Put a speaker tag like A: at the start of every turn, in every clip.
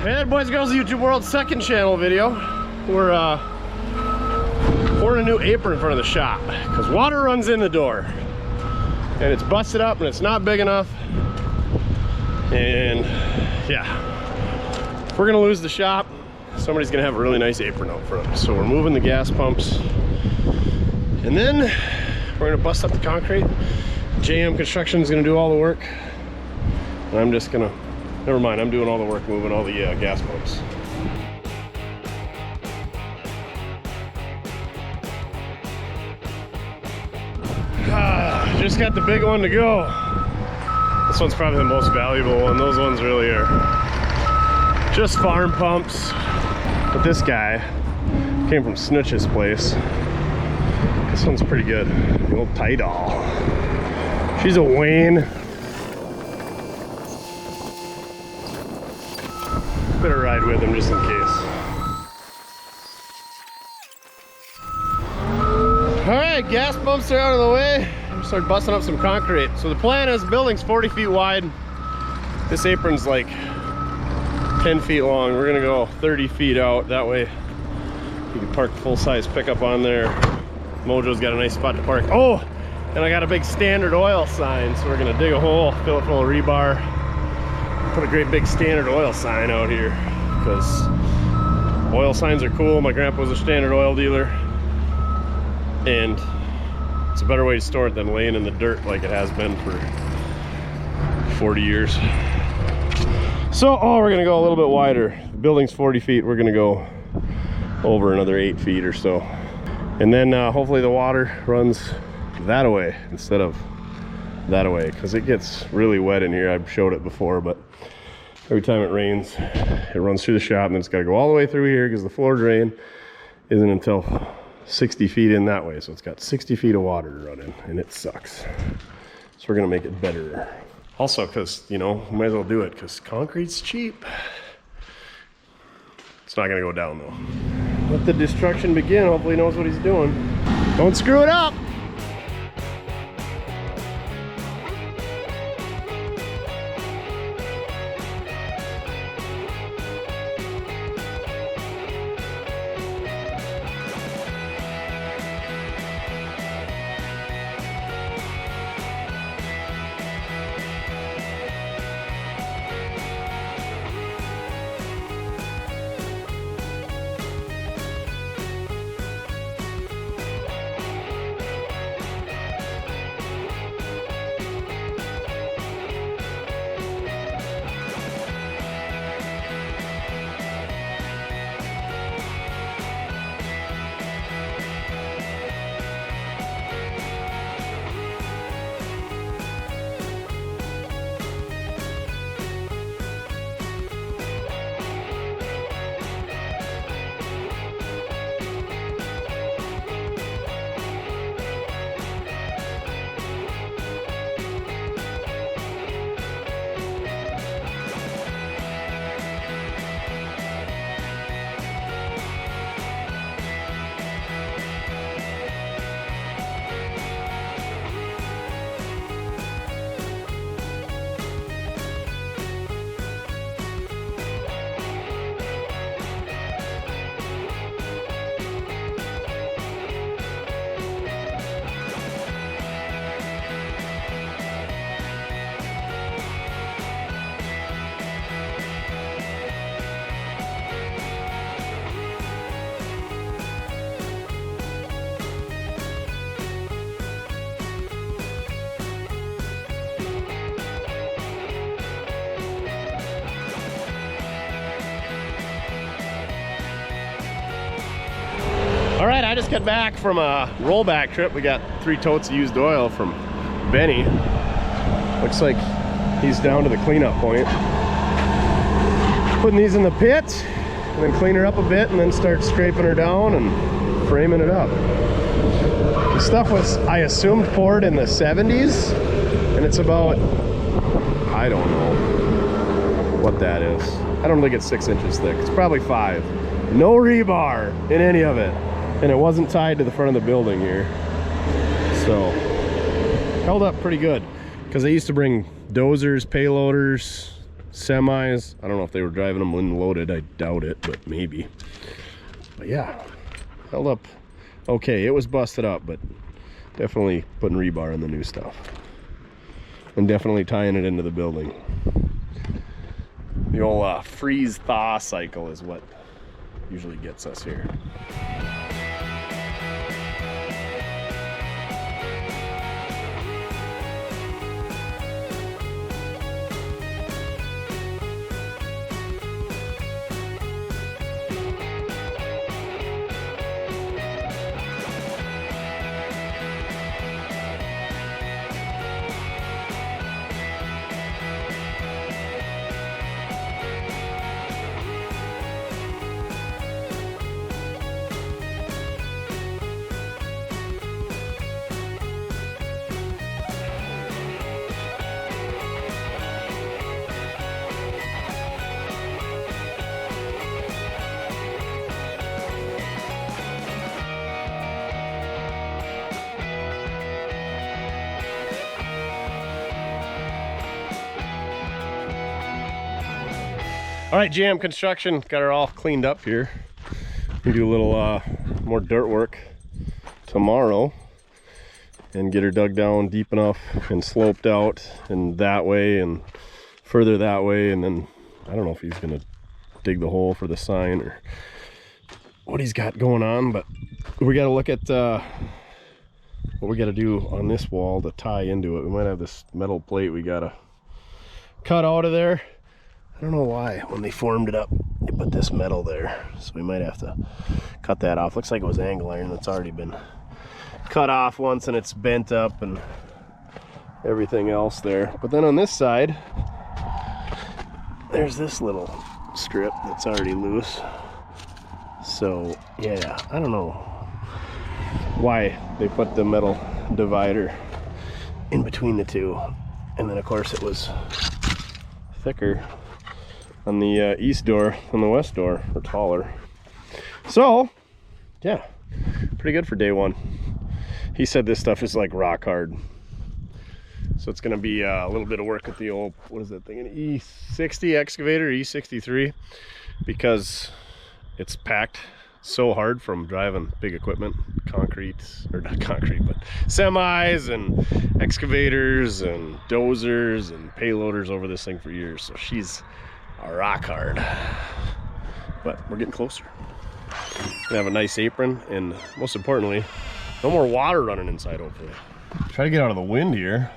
A: Hey boys and girls of YouTube World, second channel video. We're pouring a new apron in front of the shop because water runs in the door and it's busted up and it's not big enough. And yeah, if we're gonna lose the shop, somebody's gonna have a really nice apron out front. So we're moving the gas pumps and then we're gonna bust up the concrete. JM Construction is gonna do all the work. And I'm just gonna, never mind, I'm doing all the work moving all the gas pumps. Just got the big one to go. This one's probably the most valuable one. Those ones really are just farm pumps. But this guy came from Snitch's place. This one's pretty good. The old Tidal. She's a Wayne. Better ride with him just in case. Alright, gas pumps are out of the way. I'm gonna start busting up some concrete. So the plan is the building's 40 feet wide. This apron's like 10 feet long. We're gonna go 30 feet out. That way you can park the full-size pickup on there. Mojo's got a nice spot to park. Oh, and I got a big Standard Oil sign. So we're gonna dig a hole, fill it full of rebar, put a great big Standard Oil sign out here because oil signs are cool. My grandpa was a Standard Oil dealer and it's a better way to store it than laying in the dirt like it has been for 40 years. So, we're gonna go a little bit wider. The building's 40 feet. We're gonna go over another 8 feet or so. And then hopefully the water runs that way instead of that way because it gets really wet in here. I've showed it before, but every time it rains, it runs through the shop and then it's got to go all the way through here because the floor drain isn't until 60 feet in that way. So it's got 60 feet of water to run in and it sucks. So we're going to make it better. Also because, you know, we might as well do it because concrete's cheap. It's not going to go down though. Let the destruction begin. Hopefully he knows what he's doing. Don't screw it up. All right, I just got back from a rollback trip. We got 3 totes of used oil from Benny. Looks like he's down to the cleanup point. Putting these in the pit, and then clean her up a bit, and then start scraping her down and framing it up. The stuff was, I assumed, poured in the 70s, and it's about, I don't know what that is. I don't think it's 6 inches thick. It's probably 5. No rebar in any of it. And it wasn't tied to the front of the building here. So, held up pretty good. Because they used to bring dozers, payloaders, semis. I don't know if they were driving them when loaded. I doubt it, but maybe. But yeah, held up okay. It was busted up, but definitely putting rebar in the new stuff. And definitely tying it into the building. The old freeze-thaw cycle is what usually gets us here. All right, GM Construction got her all cleaned up here. We do a little more dirt work tomorrow and get her dug down deep enough and sloped out and that way and further that way. And then I don't know if he's gonna dig the hole for the sign or what he's got going on, but we got to look at what we got to do on this wall to tie into it. We might have this metal plate we got to cut out of there. I don't know why when they formed it up they put this metal there, so we might have to cut that off. Looks like it was angle iron that's already been cut off once and it's bent up and everything else there. But then on this side there's this little strip that's already loose. So yeah, I don't know why they put the metal divider in between the two, and then of course it was thicker on the east door than the west door, or taller. So yeah, pretty good for day one. He said this stuff is like rock hard, so it's gonna be a little bit of work with the old, what is that thing, an E60 excavator, E63, because it's packed so hard from driving big equipment, concrete, or not concrete, but semis and excavators and dozers and payloaders over this thing for years. So she's a rock hard, but we're getting closer. Gonna have a nice apron, and most importantly, no more water running inside, hopefully. Try to get out of the wind here.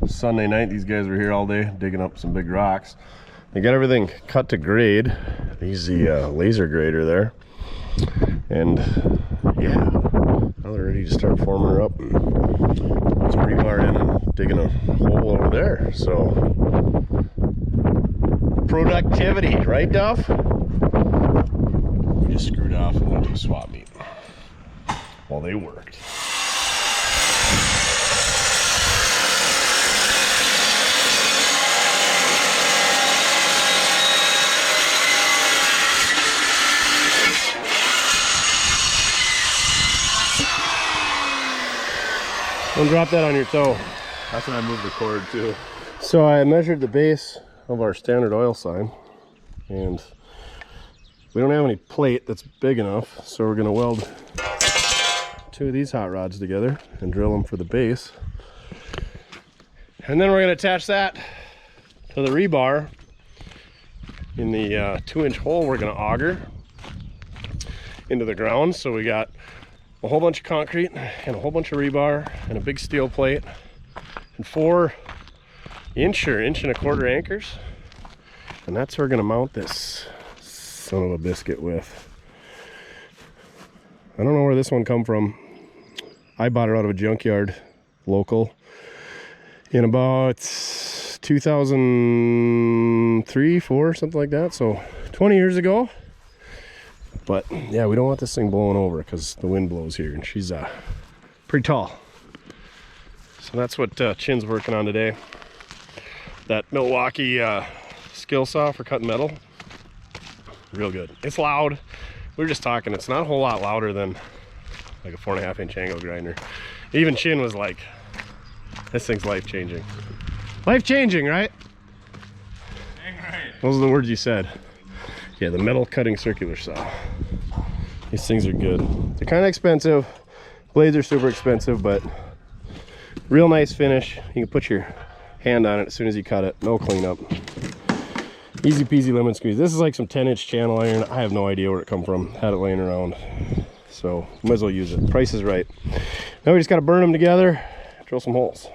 A: Sunday night, these guys were here all day digging up some big rocks. They got everything cut to grade. They use the laser grader there. And yeah, now they're ready to start forming her up and put some rebar in and digging a hole over there. So productivity, right, Duff? We just screwed off and went to a swap meet while they worked. Don't drop that on your toe.
B: That's when I moved the cord too.
A: So I measured the base of our standard oil sign, and we don't have any plate that's big enough, so we're gonna weld two of these hot rods together and drill them for the base. And then we're gonna attach that to the rebar in the 2-inch hole we're gonna auger into the ground. So we got a whole bunch of concrete and a whole bunch of rebar and a big steel plate and 4 inch or inch and a quarter anchors, and that's where we're gonna mount this son of a biscuit with. I don't know where this one come from. I bought it out of a junkyard local in about 2003, 4, something like that, so 20 years ago. But yeah, we don't want this thing blowing over because the wind blows here, and she's pretty tall. So that's what Chin's working on today. That Milwaukee skill saw for cutting metal. Real good. It's loud. We were just talking, it's not a whole lot louder than like a 4.5-inch angle grinder. Even Chin was like, this thing's life-changing. Life-changing, right?
B: Dang right.
A: Those are the words you said. Yeah, the metal cutting circular saw. These things are good. They're kind of expensive. Blades are super expensive, but real nice finish. You can put your hand on it as soon as you cut it. No cleanup. Easy peasy lemon squeeze. This is like some 10-inch channel iron. I have no idea where it come from. Had it laying around. So might as well use it. Price is right. Now we just got to burn them together, drill some holes.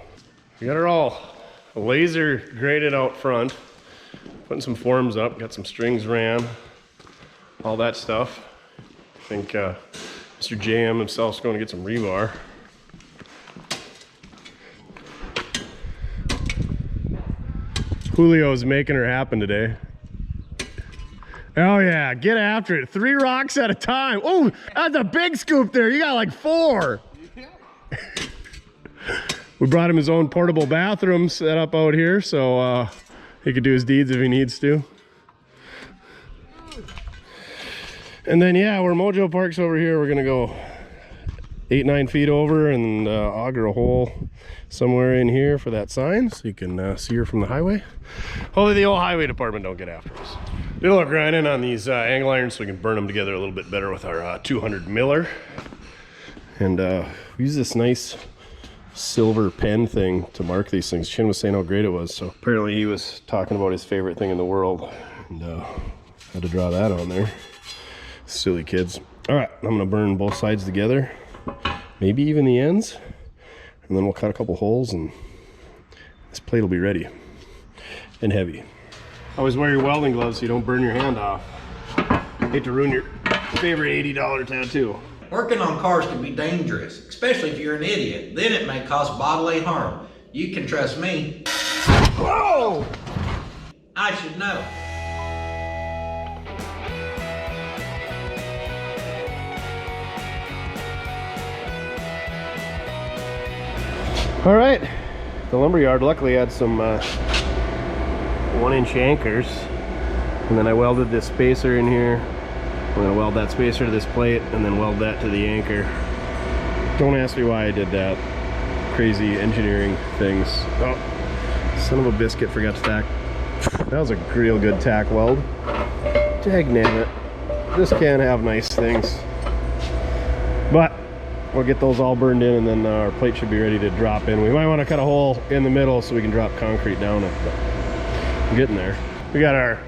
A: We got her all laser graded out front. Putting some forms up, got some strings ran, all that stuff. I think Mr. JM himself is going to get some rebar. Julio's making her happen today. Oh yeah, get after it. 3 rocks at a time. Oh, that's a big scoop there. You got like 4. We brought him his own portable bathroom set up out here, so he could do his deeds if he needs to. And then yeah, where Mojo parks over here, we're gonna go 8-9 feet over and auger a hole somewhere in here for that sign so you can see her from the highway. Hopefully the old highway department don't get after us. Did a little grinding on these angle irons so we can burn them together a little bit better with our 200 miller. And we use this nice silver pen thing to mark these things. Chin was saying how great it was, so apparently he was talking about his favorite thing in the world, and had to draw that on there. Silly kids. All right, I'm gonna burn both sides together, maybe even the ends, and then we'll cut a couple holes and this plate will be ready and heavy. Always wear your welding gloves so you don't burn your hand off. Hate to ruin your favorite $80 tattoo.
C: Working on cars can be dangerous, especially if you're an idiot. Then it may cause bodily harm. You can trust me.
A: Whoa!
C: I should know.
A: All right, the lumberyard luckily had some 1-inch anchors, and then I welded this spacer in here. I'm gonna weld that spacer to this plate and then weld that to the anchor. Don't ask me why I did that. Crazy engineering things. Oh, son of a biscuit forgot to tack. That was a real good tack weld. Dagnabbit. This can have nice things. But we'll get those all burned in and then our plate should be ready to drop in. We might want to cut a hole in the middle so we can drop concrete down it, but I'm getting there. We got our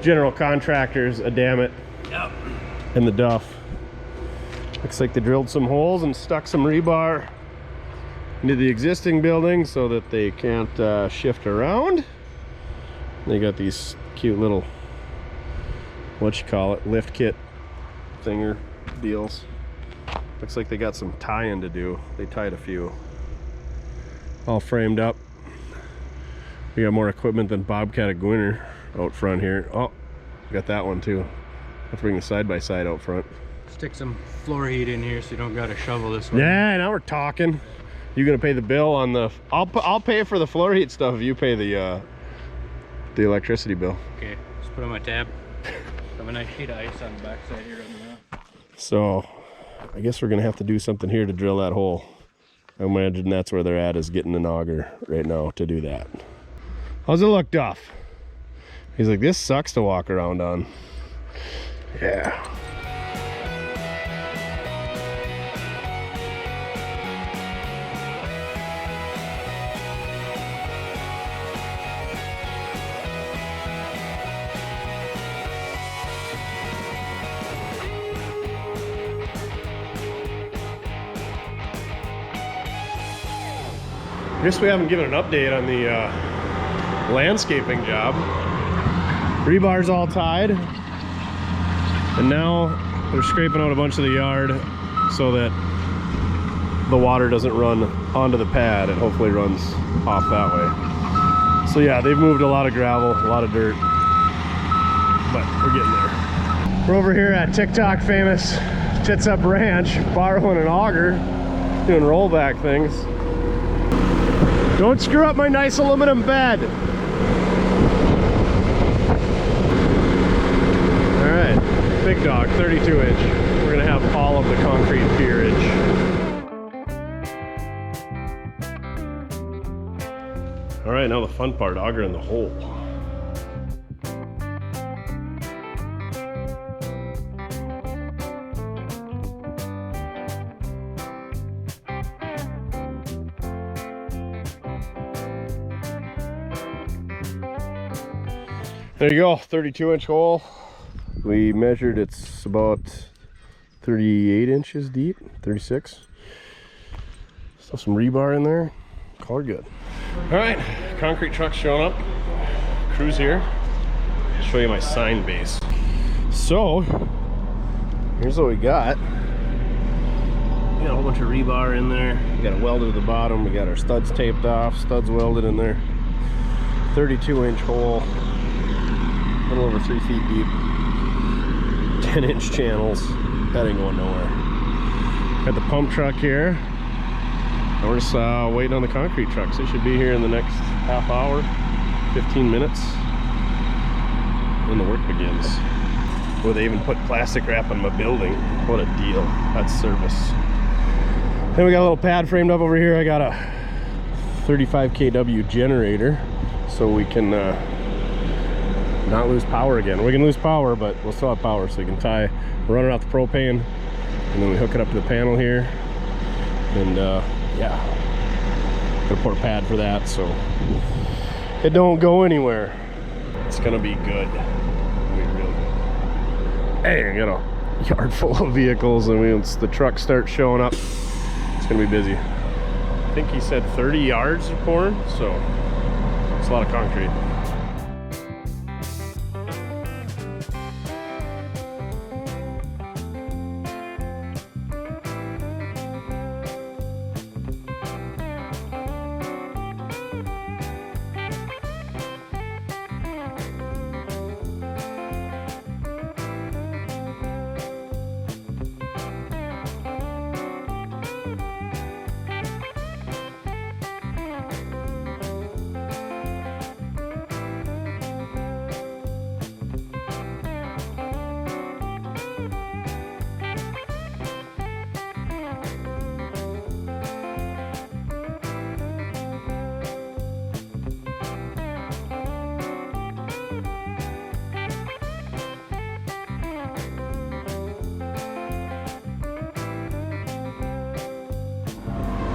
A: general contractors, a damn it.
C: Yep.
A: And the Duff. Looks like they drilled some holes and stuck some rebar into the existing building so that they can't shift around. They got these cute little, lift kit thinger deals. Looks like they got some tie-in to do. They tied a few. All framed up. We got more equipment than Bobcat at Gwinner out front here. Oh, got that one too. Let's bring the side-by-side out front.
D: Stick some floor heat in here so you don't gotta shovel this one.
A: Yeah, now we're talking. You gonna pay the bill on the? I'll pay for the floor heat stuff if you pay the electricity bill.
D: Okay, just put on my tab. Have a nice sheet of ice on the back side here right now.
A: So, I guess we're gonna have to do something here to drill that hole. I imagine that's where they're at, is getting an auger right now to do that. How's it look, Duff? He's like, this sucks to walk around on. Yeah. I guess we haven't given an update on the landscaping job. Rebar's all tied, and now they're scraping out a bunch of the yard so that the water doesn't run onto the pad. It hopefully runs off that way. So yeah, they've moved a lot of gravel, a lot of dirt, but we're getting there. We're over here at TikTok famous Tits Up Ranch, borrowing an auger, doing rollback things. Don't screw up my nice aluminum bed. All right, big dog, 32-inch. We're gonna have all of the concrete peerage. All right, now the fun part, augering the hole. There you go, 32-inch hole. We measured, it's about 38 inches deep, 36. Still some rebar in there. Call it good. All right, concrete truck's showing up. Crew's here. I'll show you my sign base. So, here's what we got. We got a whole bunch of rebar in there. We got it welded to the bottom. We got our studs taped off, studs welded in there. 32-inch hole, a little over 3 feet deep. 10-inch channels. That ain't going nowhere. Got the pump truck here. And we're just waiting on the concrete trucks. They should be here in the next half hour, 15 minutes. And the work begins. Well, they even put plastic wrap on my building. What a deal. That's service. Then we got a little pad framed up over here. I got a 35 kW generator so we can not lose power again. We can lose power, but we'll still have power, so we can run it off the propane, and then we hook it up to the panel here. And yeah, gonna put a pad for that so it don't go anywhere. It's gonna be good. Hey, I got a yard full of vehicles, and once the trucks start showing up, it's gonna be busy. I think he said 30 yards of pouring, so it's a lot of concrete.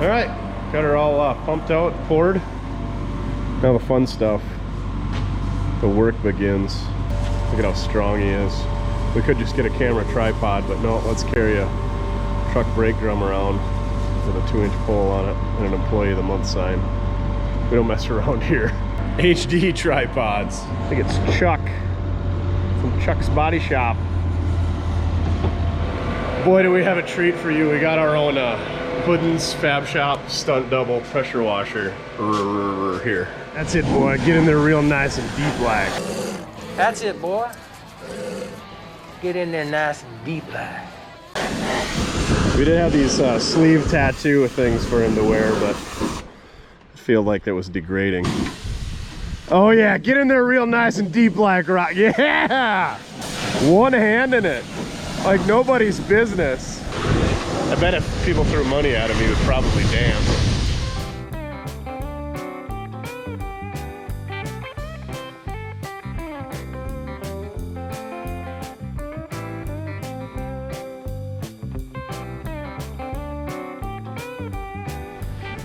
A: All right, got her all pumped out, poured. Now the fun stuff, the work begins. Look at how strong he is. We could just get a camera tripod, but no, let's carry a truck brake drum around with a 2-inch pole on it and an employee of the month sign. We don't mess around here. HD tripods. I think it's Chuck from Chuck's Body Shop. Boy, do we have a treat for you. We got our own Puddin's Fab Shop stunt double pressure washer here. That's it, boy. Get in there real nice and deep like.
E: That's it, boy. Get in there nice and deep like.
A: We did have these sleeve tattoo things for him to wear, but I feel like that was degrading. Oh yeah, get in there real nice and deep like rock. Yeah! One hand in it. Like nobody's business. I bet if people threw money at him, he would probably dance.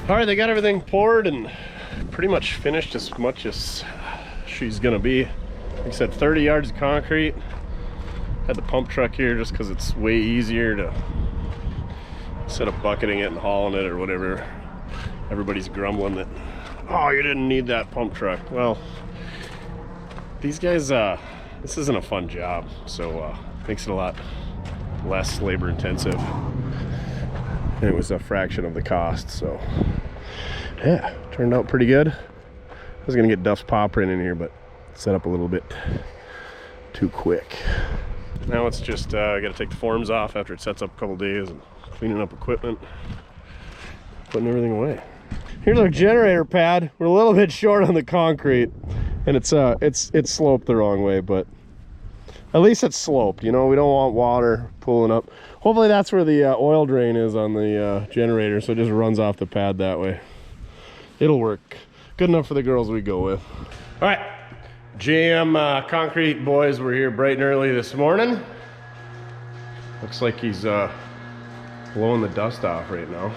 A: All right, they got everything poured and pretty much finished as much as she's gonna be. Like I said, 30 yards of concrete. Had the pump truck here just because it's way easier to, instead of bucketing it and hauling it or whatever. Everybody's grumbling that, oh, you didn't need that pump truck. Well, these guys, this isn't a fun job, so makes it a lot less labor intensive. And it was a fraction of the cost, so yeah, turned out pretty good. I was gonna get Duff's paw print in here, but set up a little bit too quick. Now it's just gotta take the forms off after it sets up a couple days and cleaning up equipment, putting everything away. Here's our generator pad. We're a little bit short on the concrete, and it's sloped the wrong way, but at least it's sloped. You know, we don't want water pooling up. Hopefully that's where the oil drain is on the generator, so it just runs off the pad that way. It'll work. Good enough for the girls we go with. All right, JM Concrete boys were here bright and early this morning. Looks like he's blowing the dust off right now.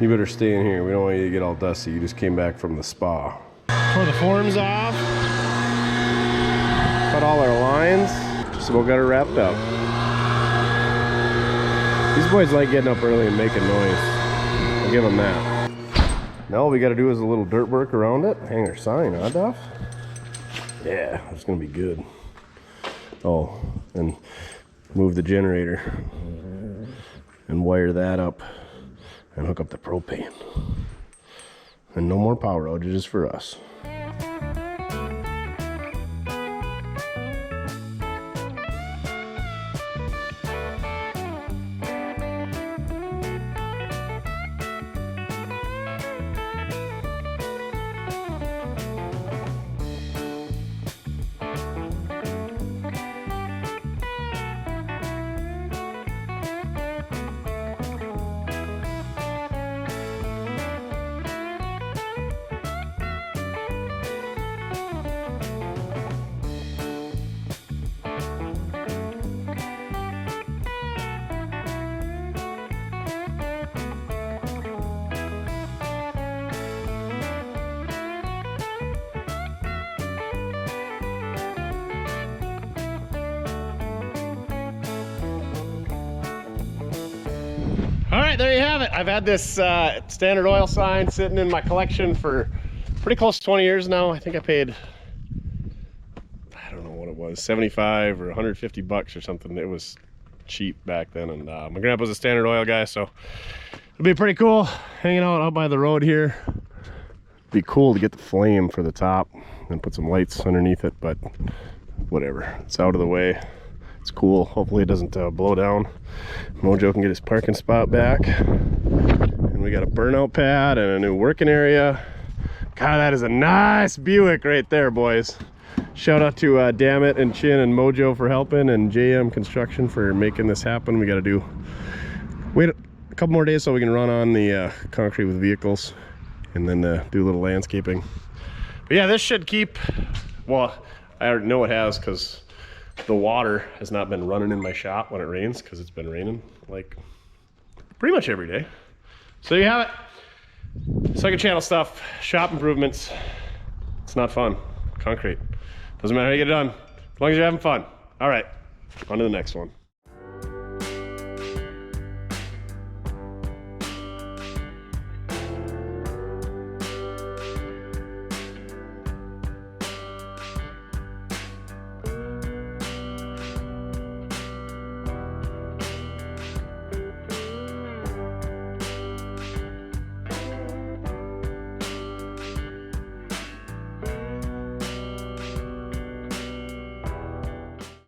A: You better stay in here. We don't want you to get all dusty. You just came back from the spa. Pour the forms off. cut all our lines. Just about got it wrapped up. These boys like getting up early and making noise. I'll give them that. Now all we got to do is a little dirt work around it. Hang our sign, huh, Duff? Yeah, that's gonna be good. Oh, and move the generator and wire that up and hook up the propane. And no more power outages for us. All right, there you have it. I've had this Standard Oil sign sitting in my collection for pretty close to 20 years now. I think I paid, I don't know what it was, 75 or 150 bucks or something. It was cheap back then. And my grandpa was a Standard Oil guy, so it'll be pretty cool hanging out by the road here. Be cool to get the flame for the top and put some lights underneath it, but whatever, it's out of the way. It's cool. Hopefully it doesn't blow down. Mojo can get his parking spot back. And we got a burnout pad and a new working area. God, that is a nice Buick right there, boys. Shout out to Dammit and Chin and Mojo for helping, and JM Construction for making this happen. We got to wait a couple more days so we can run on the concrete with vehicles, and then do a little landscaping. But yeah, this should keep, well, I already know it has, because the water has not been running in my shop when it rains, because it's been raining like pretty much every day. So you have it. Second channel stuff, shop improvements. It's not fun. Concrete. Doesn't matter how you get it done, as long as you're having fun. All right, on to the next one.